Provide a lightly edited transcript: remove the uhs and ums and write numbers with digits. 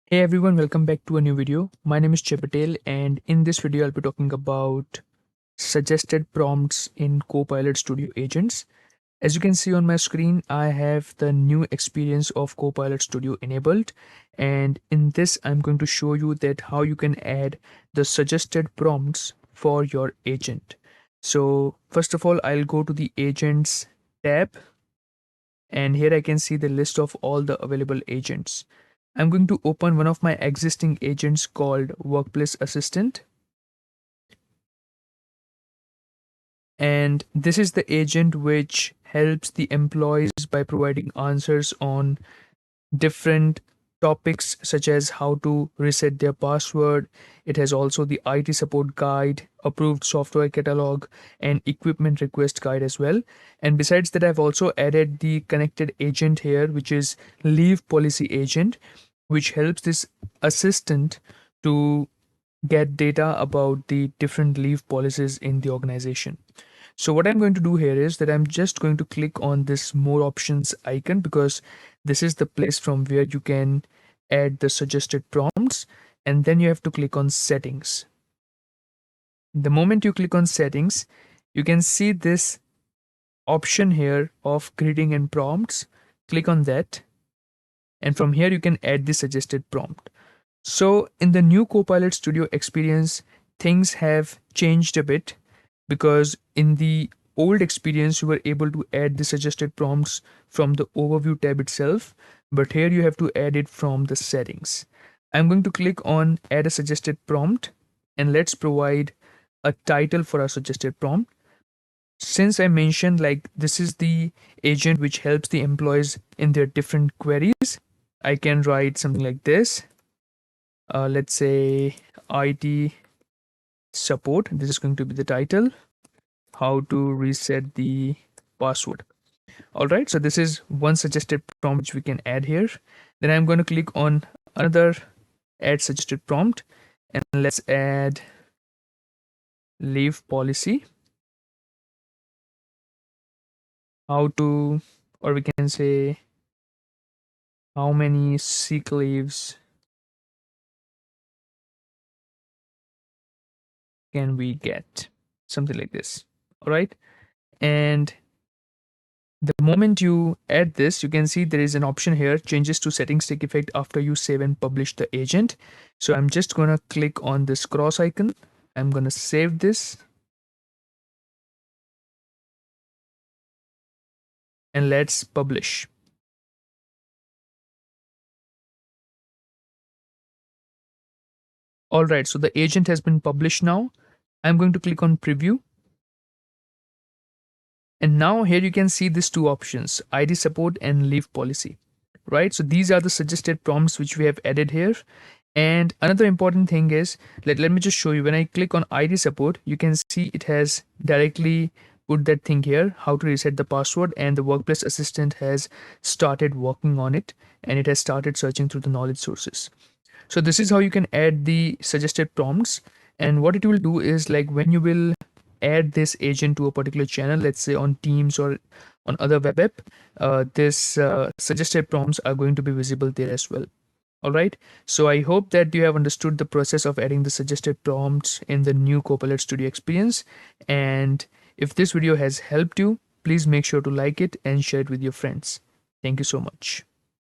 Hey everyone, welcome back to a new video. My name is Patel, and in this video I'll be talking about suggested prompts in Copilot Studio Agents. As you can see on my screen, I have the new experience of Copilot Studio enabled, and in this I'm going to show you that how you can add the suggested prompts for your agent. So first of all, I'll go to the Agents tab, and here I can see the list of all the available agents. I'm going to open one of my existing agents called Workplace Assistant. And this is the agent which helps the employees by providing answers on different topics such as how to reset their password. It has also the IT support guide, approved software catalog, and equipment request guide as well. And besides that, I've also added the connected agent here, which is leave policy agent, which helps this assistant to get data about the different leave policies in the organization. So what I'm going to do here is that I'm just going to click on this more options icon, because this is the place from where you can add the suggested prompts, and then you have to click on settings. The moment you click on settings, you can see this option here of greeting and prompts. Click on that, and from here you can add the suggested prompt. So in the new Copilot Studio experience, things have changed a bit, because in the old experience you were able to add the suggested prompts from the overview tab itself, but here you have to add it from the settings. I'm going to click on add a suggested prompt, and let's provide a title for our suggested prompt. Since I mentioned like this is the agent which helps the employees in their different queries, I can write something like this. Let's say IT support. This is going to be the title. How to reset the password. All right, so this is one suggested prompt which we can add here. Then I'm going to click on another add suggested prompt, and let's add leave policy. How to, or we can say, how many sick leaves can we get? Something like this. All right, and the moment you add this, you can see there is an option here, changes to settings take effect after you save and publish the agent. So I'm just going to click on this cross icon. I'm going to save this, and let's publish. All right, so the agent has been published now. I'm going to click on preview. And now here you can see these two options, ID support and leave policy, right? So these are the suggested prompts which we have added here. And another important thing is, let me just show you. When I click on ID support, you can see it has directly put that thing here, how to reset the password, and the workplace assistant has started working on it, and it has started searching through the knowledge sources. So this is how you can add the suggested prompts. And what it will do is, like, when you will add this agent to a particular channel, let's say on Teams or on other web app, this suggested prompts are going to be visible there as well. All right, so I hope that you have understood the process of adding the suggested prompts in the new Copilot Studio experience. And if this video has helped you, please make sure to like it and share it with your friends. Thank you so much.